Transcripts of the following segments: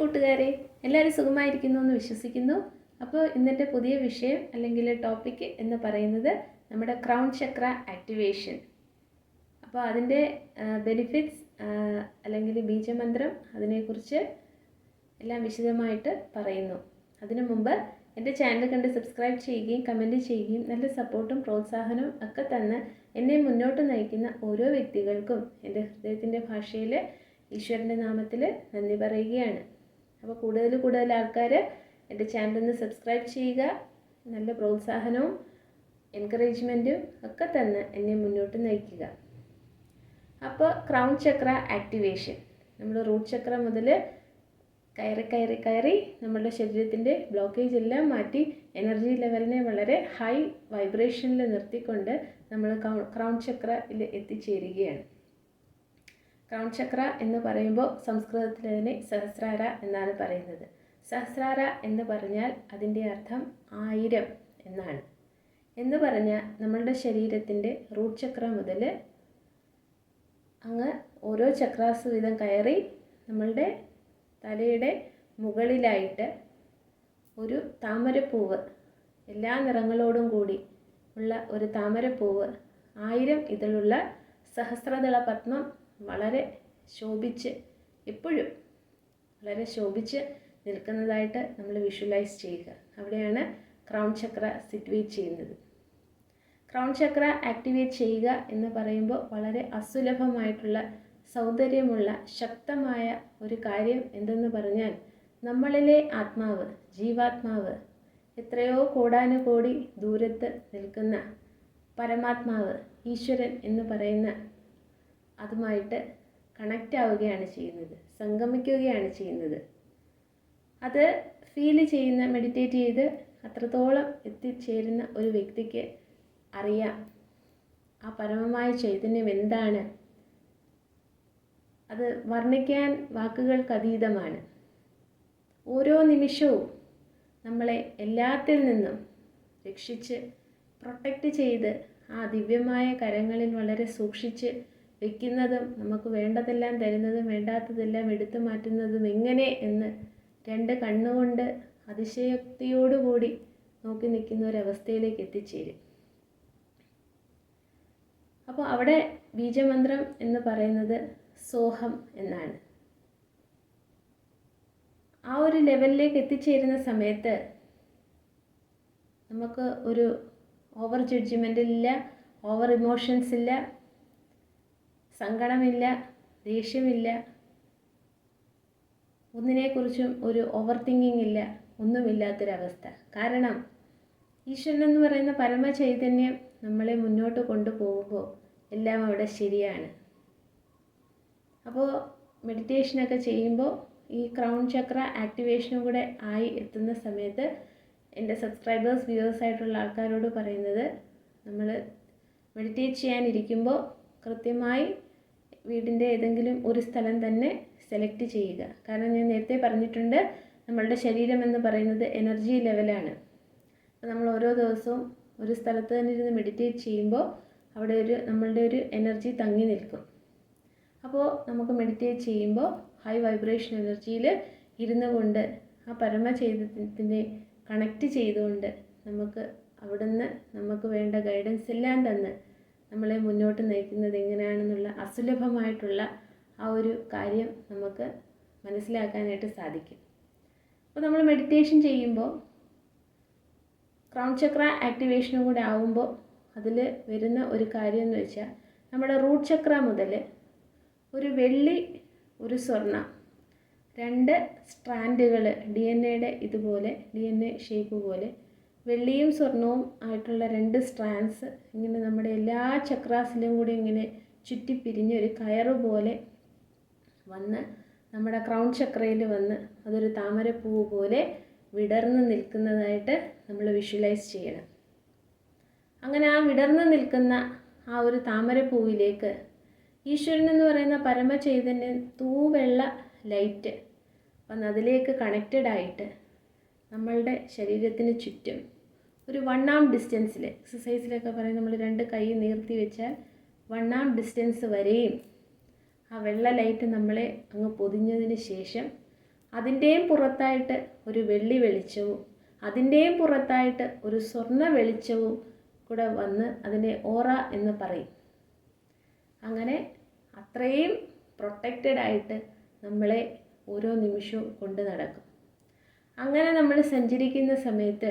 കൂട്ടുകാരെ, എല്ലാവരും സുഖമായിരിക്കുന്നു എന്ന് വിശ്വസിക്കുന്നു. അപ്പോൾ ഇന്നത്തെ പുതിയ വിഷയം അല്ലെങ്കിൽ ടോപ്പിക് എന്ന് പറയുന്നത് നമ്മുടെ ക്രൗൺ ചക്ര ആക്ടിവേഷൻ. അപ്പോൾ അതിൻ്റെ ബെനിഫിറ്റ്സ് അല്ലെങ്കിൽ ബീജമന്ത്രം അതിനെക്കുറിച്ച് എല്ലാം വിശദമായിട്ട് പറയുന്നു. അതിനു മുമ്പ് എൻ്റെ ചാനൽ കണ്ട് സബ്സ്ക്രൈബ് ചെയ്യുകയും കമൻറ്റ് ചെയ്യുകയും നല്ല സപ്പോർട്ടും പ്രോത്സാഹനവും ഒക്കെ തന്ന് എന്നെ മുന്നോട്ട് നയിക്കുന്ന ഓരോ വ്യക്തികൾക്കും എൻ്റെ ഹൃദയത്തിൻ്റെ ഭാഷയിൽ ഈശ്വരൻ്റെ നാമത്തിൽ നന്ദി പറയുകയാണ്. അപ്പോൾ കൂടുതൽ ആൾക്കാർ എൻ്റെ ചാനലൊന്ന് സബ്സ്ക്രൈബ് ചെയ്യുക. നല്ല പ്രോത്സാഹനവും എൻകറേജ്മെൻറ്റും ഒക്കെ തന്ന് എന്നെ മുന്നോട്ട് നയിക്കുക. അപ്പോൾ ക്രൗൺ ചക്ര ആക്ടിവേഷൻ, നമ്മൾ റൂട്ട് ചക്ര മുതൽ കയറി നമ്മളുടെ ശരീരത്തിൻ്റെ ബ്ലോക്കേജ് എല്ലാം മാറ്റി എനർജി ലെവലിനെ വളരെ ഹൈ വൈബ്രേഷനിൽ നിർത്തിക്കൊണ്ട് നമ്മൾ ക്രൗൺ ചക്രയിൽ എത്തിച്ചേരുകയാണ്. ക്രൗൺ ചക്ര എന്ന് പറയുമ്പോൾ സംസ്കൃതത്തിൽ അതിനെ സഹസ്രാര എന്നാണ് പറയുന്നത്. സഹസ്രാര എന്ന് പറഞ്ഞാൽ അതിൻ്റെ അർത്ഥം 1000 എന്നാണ്. എന്ന് പറഞ്ഞാൽ നമ്മളുടെ ശരീരത്തിൻ്റെ റൂട്ട് ചക്ര മുതൽ അങ്ങ് ഓരോ ചക്രാസ് വീതം കയറി നമ്മളുടെ തലയുടെ മുകളിലായിട്ട് ഒരു താമരപ്പൂവ്, എല്ലാ നിറങ്ങളോടും കൂടി ഉള്ള ഒരു താമരപ്പൂവ്, 1000 ഇതിലുള്ള സഹസ്രദള പത്മം വളരെ ശോഭിച്ച്, എപ്പോഴും വളരെ ശോഭിച്ച് നിൽക്കുന്നതായിട്ട് നമ്മൾ വിഷ്വലൈസ് ചെയ്യുക. അവിടെയാണ് ക്രൗൺ ചക്ര സിറ്റുവേറ്റ് ചെയ്യുന്നത്. ക്രൗൺ ചക്ര ആക്ടിവേറ്റ് ചെയ്യുക എന്ന് പറയുമ്പോൾ വളരെ അസുലഭമായിട്ടുള്ള സൗന്ദര്യമുള്ള ശക്തമായ ഒരു കാര്യം എന്തെന്ന് പറഞ്ഞാൽ, നമ്മളിലെ ആത്മാവ്, ജീവാത്മാവ്, എത്രയോ കോടാനുകോടി ദൂരത്ത് നിൽക്കുന്ന പരമാത്മാവ്, ഈശ്വരൻ എന്ന് പറയുന്ന അതുമായിട്ട് കണക്റ്റ് ആവുകയാണ് ചെയ്യുന്നത്, സംഗമിക്കുകയാണ് ചെയ്യുന്നത്. അത് ഫീൽ ചെയ്യുന്ന, മെഡിറ്റേറ്റ് ചെയ്ത് അത്രത്തോളം എത്തിച്ചേരുന്ന ഒരു വ്യക്തിക്ക് അറിയാം ആ പരമമായ ചൈതന്യം എന്താണ്. അത് വർണ്ണിക്കാൻ വാക്കുകൾക്ക് അതീതമാണ്. ഓരോ നിമിഷവും നമ്മളെ എല്ലാത്തിൽ നിന്നും രക്ഷിച്ച് പ്രൊട്ടക്റ്റ് ചെയ്ത് ആ ദിവ്യമായ കരങ്ങളിൽ വളരെ സൂക്ഷിച്ച് വയ്ക്കുന്നതും, നമുക്ക് വേണ്ടതെല്ലാം തരുന്നതും വേണ്ടാത്തതെല്ലാം എടുത്തു മാറ്റുന്നതും എങ്ങനെ എന്ന് 2 കണ്ണുകൊണ്ട് അതിശയോക്തിയോടുകൂടി നോക്കി നിൽക്കുന്ന ഒരവസ്ഥയിലേക്ക് എത്തിച്ചേരും. അപ്പോൾ അവിടെ ബീജമന്ത്രം എന്ന് പറയുന്നത് സോഹം എന്നാണ്. ആ ഒരു ലെവലിലേക്ക് എത്തിച്ചേരുന്ന സമയത്ത് നമുക്ക് ഒരു ഓവർ ജഡ്ജ്മെൻ്റ് ഇല്ല, ഓവർ ഇമോഷൻസ് ഇല്ല, സങ്കടമില്ല, ദേഷ്യമില്ല, ഒന്നിനെക്കുറിച്ചും ഒരു ഓവർ തിങ്കിങ് ഇല്ല, ഒന്നുമില്ലാത്തൊരവസ്ഥ. കാരണം ഈശ്വരൻ എന്ന് പറയുന്ന പരമചൈതന്യം നമ്മളെ മുന്നോട്ട് കൊണ്ടുപോകുമ്പോൾ എല്ലാം അവിടെ ശരിയാണ്. അപ്പോൾ മെഡിറ്റേഷനൊക്കെ ചെയ്യുമ്പോൾ ഈ ക്രൗൺ ചക്ര ആക്ടിവേഷനും കൂടെ ആയി എത്തുന്ന സമയത്ത് എൻ്റെ സബ്സ്ക്രൈബേഴ്സ്, വ്യൂവേഴ്സ് ആയിട്ടുള്ള ആൾക്കാരോട് പറയുന്നത്, നമ്മൾ മെഡിറ്റേറ്റ് ചെയ്യാനിരിക്കുമ്പോൾ കൃത്യമായി വീടിൻ്റെ ഏതെങ്കിലും ഒരു സ്ഥലം തന്നെ സെലക്ട് ചെയ്യുക. കാരണം ഞാൻ നേരത്തെ പറഞ്ഞിട്ടുണ്ട്, നമ്മളുടെ ശരീരം എന്ന് പറയുന്നത് എനർജി ലെവലാണ്. അപ്പോൾ നമ്മൾ ഓരോ ദിവസവും ഒരു സ്ഥലത്ത് തന്നെ ഇരുന്ന് മെഡിറ്റേറ്റ് ചെയ്യുമ്പോൾ അവിടെ നമ്മളുടെ ഒരു എനർജി തങ്ങി നിൽക്കും. അപ്പോൾ നമുക്ക് മെഡിറ്റേറ്റ് ചെയ്യുമ്പോൾ ഹൈ വൈബ്രേഷൻ എനർജിയിൽ ഇരുന്നു കൊണ്ട് ആ പരമചൈതന്യത്തിനെ കണക്റ്റ് ചെയ്തുകൊണ്ട് നമുക്ക് അവിടുന്ന് നമുക്ക് വേണ്ട ഗൈഡൻസ് എല്ലാം തന്ന് നമ്മളെ മുന്നോട്ട് നയിക്കുന്നത് എങ്ങനെയാണെന്നുള്ള അസുലഭമായിട്ടുള്ള ആ ഒരു കാര്യം നമുക്ക് മനസ്സിലാക്കാനായിട്ട് സാധിക്കും. അപ്പോൾ നമ്മൾ മെഡിറ്റേഷൻ ചെയ്യുമ്പോൾ ക്രൗൺ ചക്ര ആക്ടിവേഷനും കൂടെ ആവുമ്പോൾ അതിൽ വരുന്ന ഒരു കാര്യം എന്ന് വെച്ചാൽ, നമ്മുടെ റൂട്ട് ചക്ര മുതൽ ഒരു വെള്ളി, ഒരു സ്വർണ്ണം, 2 സ്ട്രാൻഡുകൾ DNA ഇതുപോലെ, DNA ഷേപ്പ് പോലെ വെള്ളിയും സ്വർണവും ആയിട്ടുള്ള 2 സ്ട്രാൻഡ്സ് ഇങ്ങനെ നമ്മുടെ എല്ലാ ചക്രാസിലും കൂടി ഇങ്ങനെ ചുറ്റിപ്പിരിഞ്ഞ് ഒരു കയറ് പോലെ വന്ന് നമ്മുടെ ക്രൗൺ ചക്രയിൽ വന്ന് അതൊരു താമരപ്പൂവ് പോലെ വിടർന്ന് നിൽക്കുന്നതായിട്ട് നമ്മൾ വിഷ്വലൈസ് ചെയ്യണം. അങ്ങനെ ആ വിടർന്ന് നിൽക്കുന്ന ആ ഒരു താമരപ്പൂവിലേക്ക് ഈശ്വരൻ എന്ന് പറയുന്ന പരമചൈതന്യം തൂവെള്ള ലൈറ്റ് വന്ന് അതിലേക്ക് കണക്റ്റഡ് ആയിട്ട് നമ്മളുടെ ശരീരത്തിന് ചുറ്റും ഒരു 1 arm ഡിസ്റ്റൻസിൽ, എക്സസൈസിലൊക്കെ പറയും നമ്മൾ 2 കൈ നീർത്തി വെച്ചാൽ 1 arm ഡിസ്റ്റൻസ് വരെയും ആ വെള്ള ലൈറ്റ് നമ്മളെ അങ്ങ് പൊതിഞ്ഞതിന് ശേഷം അതിൻ്റെയും പുറത്തായിട്ട് ഒരു വെള്ളി വെളിച്ചവും അതിൻ്റെയും പുറത്തായിട്ട് ഒരു സ്വർണ്ണ വെളിച്ചവും കൂടെ വന്ന് അതിനെ ഓറ എന്ന് പറയും. അങ്ങനെ അത്രയും പ്രൊട്ടക്റ്റഡ് ആയിട്ട് നമ്മളെ ഓരോ നിമിഷവും കൊണ്ട് നടക്കും. അങ്ങനെ നമ്മൾ സഞ്ചരിക്കുന്ന സമയത്ത്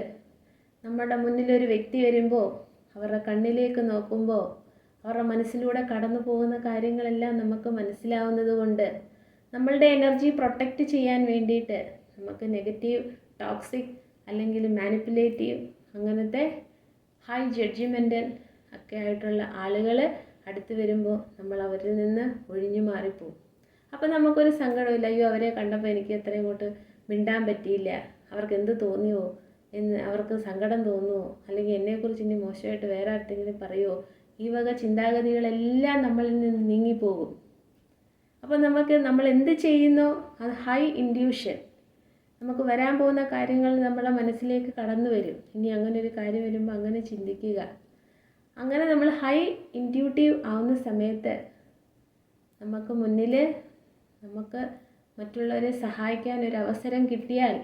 നമ്മുടെ മുന്നിലൊരു വ്യക്തി വരുമ്പോൾ അവരുടെ കണ്ണിലേക്ക് നോക്കുമ്പോൾ അവരുടെ മനസ്സിലൂടെ കടന്നു പോകുന്ന കാര്യങ്ങളെല്ലാം നമുക്ക് മനസ്സിലാവുന്നത് കൊണ്ട് നമ്മളുടെ എനർജി പ്രൊട്ടക്റ്റ് ചെയ്യാൻ വേണ്ടിയിട്ട് നമുക്ക് നെഗറ്റീവ്, ടോക്സിക് അല്ലെങ്കിൽ മാനിപ്പുലേറ്റീവ് അങ്ങനത്തെ ഹൈ ജഡ്ജിമെൻ്റൽ ഒക്കെ ആയിട്ടുള്ള ആളുകൾ അടുത്ത് വരുമ്പോൾ നമ്മൾ അവരിൽ നിന്ന് ഒഴിഞ്ഞു മാറിപ്പോവും. അപ്പോൾ നമുക്കൊരു സങ്കടമില്ല, അയ്യോ അവരെ കണ്ടപ്പോൾ എനിക്ക് അത്രയും ഇങ്ങോട്ട് മിണ്ടാൻ പറ്റിയില്ല, അവർക്ക് എന്ത് തോന്നിയോ എന്ന് അവർക്ക് സങ്കടം തോന്നുമോ, അല്ലെങ്കിൽ എന്നെക്കുറിച്ച് ഇനി മോശമായിട്ട് വേറെ ആർക്കെങ്കിലും പറയുമോ, ഈ വക ചിന്താഗതികളെല്ലാം നമ്മളിൽ നിന്ന് നീങ്ങിപ്പോകും. അപ്പോൾ നമ്മൾ എന്ത് ചെയ്യുന്നോ അത് ഹൈ ഇൻഡ്യൂഷൻ, നമുക്ക് വരാൻ പോകുന്ന കാര്യങ്ങൾ നമ്മളെ മനസ്സിലേക്ക് കടന്നു വരും. ഇനി അങ്ങനെ ഒരു കാര്യം വരുമ്പോൾ അങ്ങനെ ചിന്തിക്കുക. അങ്ങനെ നമ്മൾ ഹൈ ഇൻറ്റ്യൂട്ടീവ് ആവുന്ന സമയത്ത് നമുക്ക് മുന്നിൽ നമുക്ക് മറ്റുള്ളവരെ സഹായിക്കാൻ ഒരു അവസരം കിട്ടിയാൽ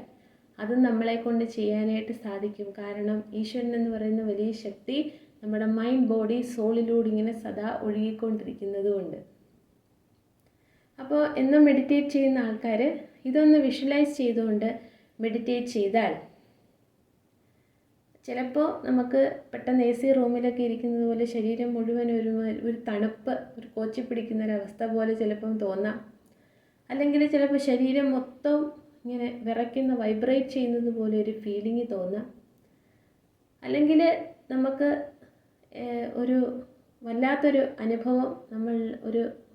അത് നമ്മളെ കൊണ്ട് ചെയ്യാനായിട്ട് സാധിക്കും. കാരണം ഈശ്വരൻ എന്ന് പറയുന്ന വലിയ ശക്തി നമ്മുടെ മൈൻഡ്, ബോഡി, സോളിലൂടെ ഇങ്ങനെ സദാ ഒഴുകിക്കൊണ്ടിരിക്കുന്നത് കൊണ്ട്. അപ്പോൾ എന്നും മെഡിറ്റേറ്റ് ചെയ്യുന്ന ആൾക്കാർ ഇതൊന്ന് വിഷ്വലൈസ് ചെയ്തുകൊണ്ട് മെഡിറ്റേറ്റ് ചെയ്താൽ ചിലപ്പോൾ നമുക്ക് പെട്ടെന്ന് AC റൂമിലൊക്കെ ഇരിക്കുന്നത് പോലെ ശരീരം മുഴുവൻ ഒരു തണുപ്പ്, ഒരു കോച്ചി പിടിക്കുന്നൊരവസ്ഥ പോലെ ചിലപ്പം തോന്നാം. അല്ലെങ്കിൽ ചിലപ്പോൾ ശരീരം മൊത്തം ഇങ്ങനെ വിറയ്ക്കുന്ന, വൈബ്രേറ്റ് ചെയ്യുന്നത് പോലെ ഒരു ഫീലിംഗ് തോന്നാം. അല്ലെങ്കിൽ നമുക്ക് ഒരു വല്ലാത്തൊരു അനുഭവം നമ്മൾ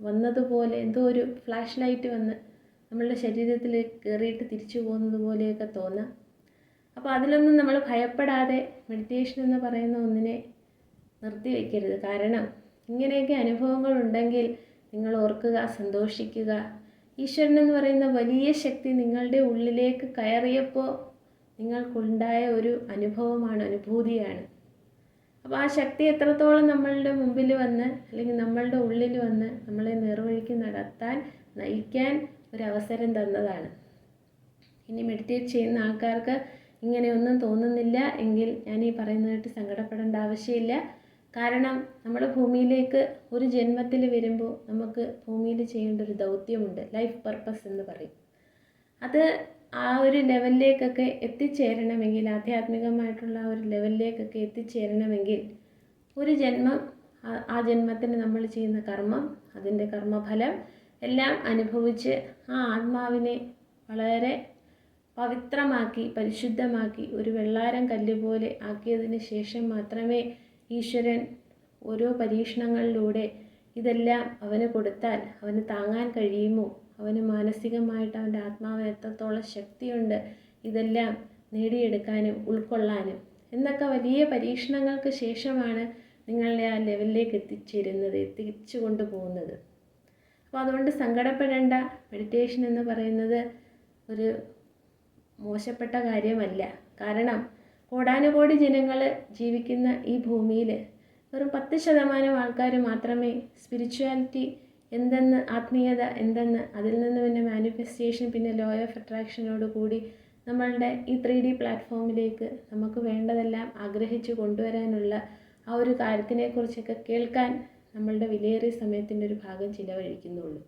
വന്നതുപോലെ, എന്തോ ഒരു ഫ്ലാഷ് ലൈറ്റ് വന്ന് നമ്മളുടെ ശരീരത്തിൽ കയറിയിട്ട് തിരിച്ചു പോകുന്നത് പോലെയൊക്കെ തോന്നാം. അപ്പോൾ അതിലൊന്നും നമ്മൾ ഭയപ്പെടാതെ മെഡിറ്റേഷൻ എന്ന് പറയുന്ന ഒന്നിനെ നിർത്തി വയ്ക്കരുത്. കാരണം ഇങ്ങനെയൊക്കെ അനുഭവങ്ങൾ ഉണ്ടെങ്കിൽ നിങ്ങൾ ഓർക്കുക, സന്തോഷിക്കുക. ഈശ്വരൻ എന്ന് പറയുന്ന വലിയ ശക്തി നിങ്ങളുടെ ഉള്ളിലേക്ക് കയറിയപ്പോൾ നിങ്ങൾക്കുണ്ടായ ഒരു അനുഭവമാണ്, അനുഭൂതിയാണ്. അപ്പോൾ ആ ശക്തി എത്രത്തോളം നമ്മളുടെ മുമ്പിൽ വന്ന് അല്ലെങ്കിൽ നമ്മളുടെ ഉള്ളിൽ വന്ന് നമ്മളെ നേർവഴിക്ക് നടത്താൻ, നയിക്കാൻ ഒരവസരം തന്നതാണ്. ഇനി മെഡിറ്റേറ്റ് ചെയ്യുന്ന ആൾക്കാർക്ക് ഇങ്ങനെയൊന്നും തോന്നുന്നില്ല എങ്കിൽ ഞാൻ ഈ പറയുന്നതായിട്ട് സങ്കടപ്പെടേണ്ട ആവശ്യമില്ല. കാരണം നമ്മൾ ഭൂമിയിലേക്ക് ഒരു ജന്മത്തിൽ വരുമ്പോൾ നമുക്ക് ഭൂമിയിൽ ചെയ്യേണ്ട ഒരു ദൗത്യമുണ്ട്, ലൈഫ് പർപ്പസ് എന്ന് പറയും. അത് ആ ഒരു ലെവലിലേക്കൊക്കെ എത്തിച്ചേരണമെങ്കിൽ, ആധ്യാത്മികമായിട്ടുള്ള ആ ഒരു ലെവലിലേക്കൊക്കെ എത്തിച്ചേരണമെങ്കിൽ ഒരു ജന്മം, ആ ജന്മത്തിന് നമ്മൾ ചെയ്യുന്ന കർമ്മം, അതിൻ്റെ കർമ്മഫലം എല്ലാം അനുഭവിച്ച് ആ ആത്മാവിനെ വളരെ പവിത്രമാക്കി, പരിശുദ്ധമാക്കി, ഒരു വെള്ളാരം കല്ല് പോലെ ആക്കിയതിന് ശേഷം മാത്രമേ ഈശ്വരൻ ഓരോ പരീക്ഷണങ്ങളിലൂടെ ഇതെല്ലാം അവന് കൊടുത്താൽ അവന് താങ്ങാൻ കഴിയുമോ, അവന് മാനസികമായിട്ട് അവൻ്റെ ആത്മാവിന് എത്രത്തോളം ശക്തിയുണ്ട് ഇതെല്ലാം നേടിയെടുക്കാനും ഉൾക്കൊള്ളാനും എന്നൊക്കെ വലിയ പരീക്ഷണങ്ങൾക്ക് ശേഷമാണ് നിങ്ങളെ ആ ലെവലിലേക്ക് എത്തിച്ചു കൊണ്ടുപോകുന്നത്. അപ്പോൾ അതുകൊണ്ട് സങ്കടപ്പെടേണ്ട. മെഡിറ്റേഷൻ എന്ന് പറയുന്നത് ഒരു മോശപ്പെട്ട കാര്യമല്ല. കാരണം കോടാനുകോടി ജനങ്ങൾ ജീവിക്കുന്ന ഈ ഭൂമിയിൽ വെറും 10% ആൾക്കാർ മാത്രമേ സ്പിരിച്വാലിറ്റി എന്തെന്ന്, ആത്മീയത എന്തെന്ന്, അതിൽ നിന്ന് പിന്നെ മാനിഫെസ്റ്റേഷൻ, പിന്നെ ലോ ഓഫ് അട്രാക്ഷനോട് കൂടി നമ്മളുടെ ഈ 3D പ്ലാറ്റ്ഫോമിലേക്ക് നമുക്ക് വേണ്ടതെല്ലാം ആഗ്രഹിച്ചു കൊണ്ടുവരാനുള്ള ആ ഒരു കാര്യത്തിനെക്കുറിച്ചൊക്കെ കേൾക്കാൻ നമ്മളുടെ വിലയേറിയ സമയത്തിൻ്റെ ഒരു ഭാഗം ചിലവഴിക്കുന്നുള്ളൂ.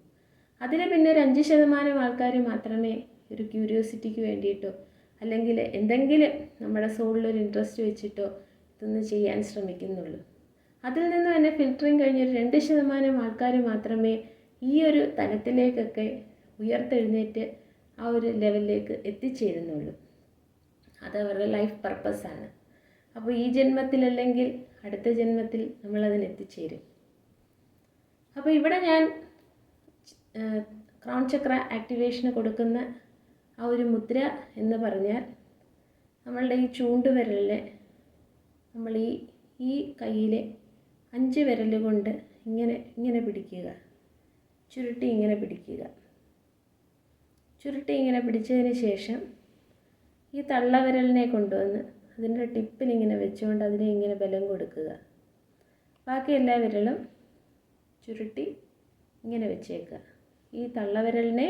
അതിൽ പിന്നെ ഒരു 5% ആൾക്കാർ മാത്രമേ ഒരു ക്യൂരിയോസിറ്റിക്ക് വേണ്ടിയിട്ടോ അല്ലെങ്കിൽ എന്തെങ്കിലും നമ്മുടെ സോളിലൊരു ഇൻട്രസ്റ്റ് വെച്ചിട്ടോ ഇതൊന്ന് ചെയ്യാൻ ശ്രമിക്കുന്നുള്ളൂ. അതിൽ നിന്ന് തന്നെ ഫിൽറ്ററിങ് കഴിഞ്ഞൊരു 2% ആൾക്കാർ മാത്രമേ ഈ ഒരു തലത്തിലേക്കൊക്കെ ഉയർത്തെഴുന്നേറ്റ് ആ ഒരു ലെവലിലേക്ക് എത്തിച്ചേരുന്നുള്ളൂ. അതവരുടെ ലൈഫ് പർപ്പസാണ്. അപ്പോൾ ഈ ജന്മത്തിലല്ലെങ്കിൽ അടുത്ത ജന്മത്തിൽ നമ്മളതിന് എത്തിച്ചേരും. അപ്പോൾ ഇവിടെ ഞാൻ ക്രൗൺ ചക്ര ആക്ടിവേഷന് കൊടുക്കുന്ന ആ ഒരു മുദ്ര എന്ന് പറഞ്ഞാൽ നമ്മളുടെ ഈ ചൂണ്ടുവിരലിൽ നമ്മൾ ഈ കയ്യിലെ 5 വിരൽ കൊണ്ട് ഇങ്ങനെ പിടിക്കുക, ചുരുട്ടി ഇങ്ങനെ പിടിക്കുക. ചുരുട്ടി ഇങ്ങനെ പിടിച്ചതിന് ശേഷം ഈ തള്ളവിരലിനെ കൊണ്ടുവന്ന് അതിൻ്റെ ടിപ്പിലിങ്ങനെ വെച്ചുകൊണ്ട് അതിനെ ഇങ്ങനെ ബലം കൊടുക്കുക. ബാക്കി എല്ലാ വിരലും ചുരുട്ടി ഇങ്ങനെ വെച്ചേക്കുക. ഈ തള്ളവിരലിനെ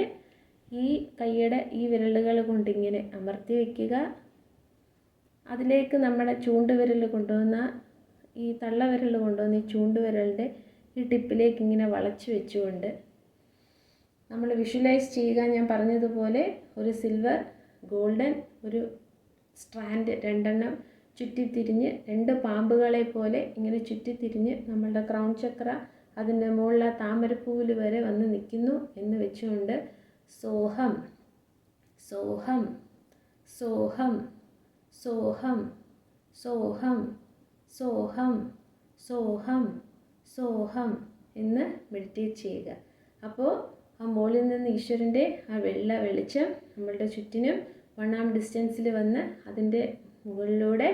ഈ കൈയുടെ ഈ വിരലുകൾ കൊണ്ടിങ്ങനെ അമർത്തി വയ്ക്കുക. അതിലേക്ക് നമ്മുടെ ചൂണ്ടുവിരൽ കൊണ്ടുവന്ന ഈ തള്ളവിരൽ കൊണ്ടുവന്ന് ഈ ചൂണ്ടുവിരലിൻ്റെ ഈ ടിപ്പിലേക്ക് ഇങ്ങനെ വളച്ച് വെച്ചുകൊണ്ട് നമ്മൾ വിഷ്വലൈസ് ചെയ്യുക. ഞാൻ പറഞ്ഞതുപോലെ ഒരു സിൽവർ ഗോൾഡൻ ഒരു സ്ട്രാൻഡ് 2 ചുറ്റിത്തിരിഞ്ഞ് 2 പാമ്പുകളെ പോലെ ഇങ്ങനെ ചുറ്റിത്തിരിഞ്ഞ് നമ്മളുടെ ക്രൗൺ ചക്ര അതിൻ്റെ മുകളിൽ താമരപ്പൂവിൽ വരെ വന്ന് നിൽക്കുന്നു എന്ന് വെച്ചുകൊണ്ട് സോഹം സോഹം സോഹം സോഹം സോഹം സോഹം സോഹം സോഹം എന്ന് മെഡിറ്റേറ്റ് ചെയ്യുക. അപ്പോൾ ആ മുകളിൽ നിന്ന് ഈശ്വരൻ്റെ ആ വെളിച്ചം നമ്മളുടെ ചുറ്റിനും 1 arm ഡിസ്റ്റൻസിൽ വന്ന് അതിൻ്റെ മുകളിലൂടെ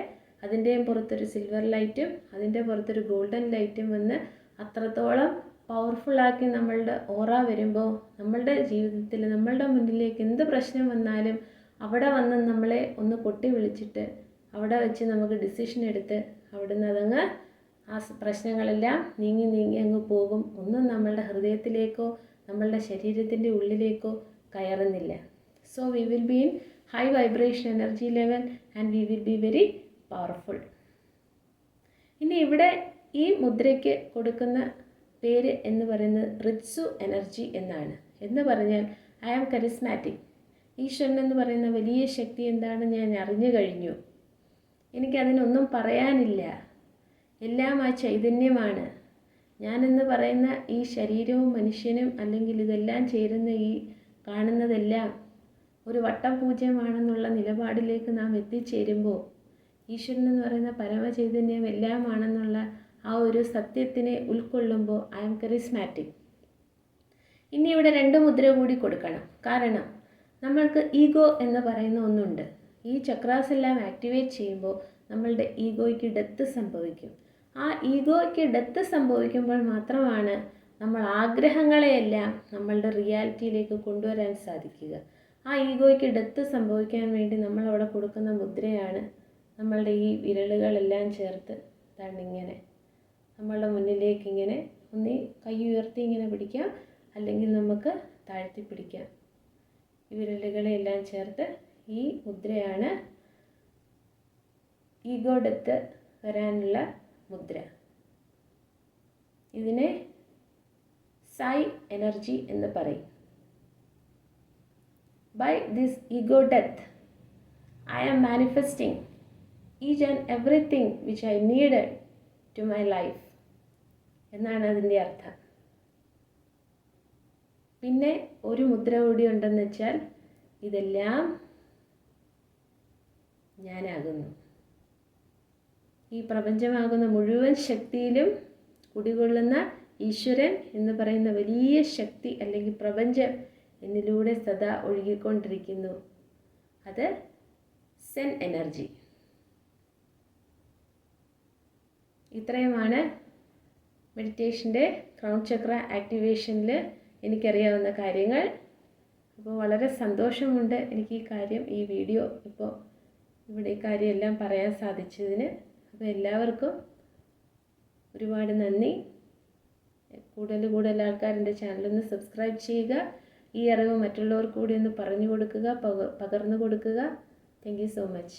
അതിൻ്റെയും പുറത്തൊരു സിൽവർ ലൈറ്റും അതിൻ്റെ പുറത്തൊരു ഗോൾഡൻ ലൈറ്റും വന്ന് അത്രത്തോളം പവർഫുള്ളാക്കി നമ്മളുടെ ഓറ വരുമ്പോൾ നമ്മളുടെ ജീവിതത്തിൽ നമ്മളുടെ മുന്നിലേക്ക് എന്ത് പ്രശ്നം വന്നാലും അവിടെ വന്ന് നമ്മളെ ഒന്ന് കൊട്ടി വിളിച്ചിട്ട് അവിടെ വെച്ച് നമുക്ക് ഡിസിഷൻ എടുത്ത് അവിടുന്ന് അതങ്ങ് ആ പ്രശ്നങ്ങളെല്ലാം നീങ്ങി അങ്ങ് പോകും. ഒന്നും നമ്മളുടെ ഹൃദയത്തിലേക്കോ നമ്മളുടെ ശരീരത്തിൻ്റെ ഉള്ളിലേക്കോ കയറുന്നില്ല. So we will be in high vibration energy level and we will be very powerful. ഇനി ഇവിടെ ഈ മുദ്രയ്ക്ക് കൊടുക്കുന്ന പേര് എന്ന് പറയുന്നത് റിറ്റ്സു എനർജി എന്നാണ്. എന്ന് പറഞ്ഞാൽ ഐ ആം കരിസ്മാറ്റിക്. ഈശ്വരൻ എന്ന് പറയുന്ന വലിയ ശക്തി എന്താണെന്ന് ഞാൻ അറിഞ്ഞു കഴിഞ്ഞു. എനിക്കതിനൊന്നും പറയാനില്ല. എല്ലാം ആ ചൈതന്യമാണ്. ഞാനെന്ന് പറയുന്ന ഈ ശരീരവും മനുഷ്യനും അല്ലെങ്കിൽ ഇതെല്ലാം ചേരുന്ന ഈ കാണുന്നതെല്ലാം ഒരു വട്ടപൂജ്യമാണെന്നുള്ള നിലപാടിലേക്ക് നാം എത്തിച്ചേരുമ്പോൾ ഈശ്വരൻ എന്ന് പറയുന്ന പരമചൈതന്യം എല്ലാമാണെന്നുള്ള ആ ഒരു സത്യത്തിനെ ഉൾക്കൊള്ളുമ്പോൾ ഐ ആം കരിസ്മാറ്റിക്. ഇനി ഇവിടെ 2 മുദ്ര കൂടി കൊടുക്കണം. കാരണം നമ്മൾക്ക് ഈഗോ എന്ന് പറയുന്ന ഒന്നുണ്ട്. ഈ ചക്രാസ് എല്ലാം ആക്ടിവേറ്റ് ചെയ്യുമ്പോൾ നമ്മളുടെ ഈഗോയ്ക്ക് ഡെത്ത് സംഭവിക്കും. ആ ഈഗോയ്ക്ക് ഡെത്ത് സംഭവിക്കുമ്പോൾ മാത്രമാണ് നമ്മൾ ആഗ്രഹങ്ങളെയെല്ലാം നമ്മളുടെ റിയാലിറ്റിയിലേക്ക് കൊണ്ടുവരാൻ സാധിക്കുക. ആ ഈഗോയ്ക്ക് ഡെത്ത് സംഭവിക്കാൻ വേണ്ടി നമ്മളവിടെ കൊടുക്കുന്ന മുദ്രയാണ് നമ്മളുടെ ഈ വിരലുകളെല്ലാം ചേർത്ത് തണ്ണിങ്ങനെ നമ്മളുടെ മുന്നിലേക്ക് ഇങ്ങനെ ഒന്നി കൈ ഉയർത്തി ഇങ്ങനെ പിടിക്കാം, അല്ലെങ്കിൽ നമുക്ക് താഴ്ത്തി പിടിക്കാം. ഈ വിരലുകളെല്ലാം ചേർത്ത് ഈ മുദ്രയാണ് ഈഗോ ഡെത്ത് വരാനുള്ള മുദ്ര. ഇതിനെ സൈ എനർജി എന്ന് പറയും. By this ego death, I am manifesting each and everything which I needed to my life എന്നാണ് അതിൻ്റെ അർത്ഥം. പിന്നെ ഒരു മുദ്ര കൂടി ഉണ്ടെന്ന് വെച്ചാൽ ഇതെല്ലാം ഞാനാകുന്നു. ഈ പ്രപഞ്ചമാകുന്ന മുഴുവൻ ശക്തിയിലും കുടികൊള്ളുന്ന ഈശ്വരൻ എന്ന് പറയുന്ന വലിയ ശക്തി അല്ലെങ്കിൽ പ്രപഞ്ചം എന്നിലൂടെ സദാ ഒഴുകിക്കൊണ്ടിരിക്കുന്നു. അത് സെൻ എനർജി. ഇത്രയുമാണ് മെഡിറ്റേഷൻ്റെ ക്രൗൺ ചക്ര ആക്ടിവേഷനിൽ എനിക്കറിയാവുന്ന കാര്യങ്ങൾ. അപ്പോൾ വളരെ സന്തോഷമുണ്ട് എനിക്ക് ഈ വീഡിയോ ഇപ്പോൾ ഇവിടെ ഈ കാര്യമെല്ലാം പറയാൻ സാധിച്ചതിന്. അപ്പോൾ എല്ലാവർക്കും ഒരുപാട് നന്ദി. കൂടുതൽ ആൾക്കാർ എൻ്റെ ചാനലൊന്ന് സബ്സ്ക്രൈബ് ചെയ്യുക. ഈ അറിവ് മറ്റുള്ളവർക്ക് കൂടി ഒന്ന് പറഞ്ഞു കൊടുക്കുക, പകർന്നു കൊടുക്കുക. Thank you so much.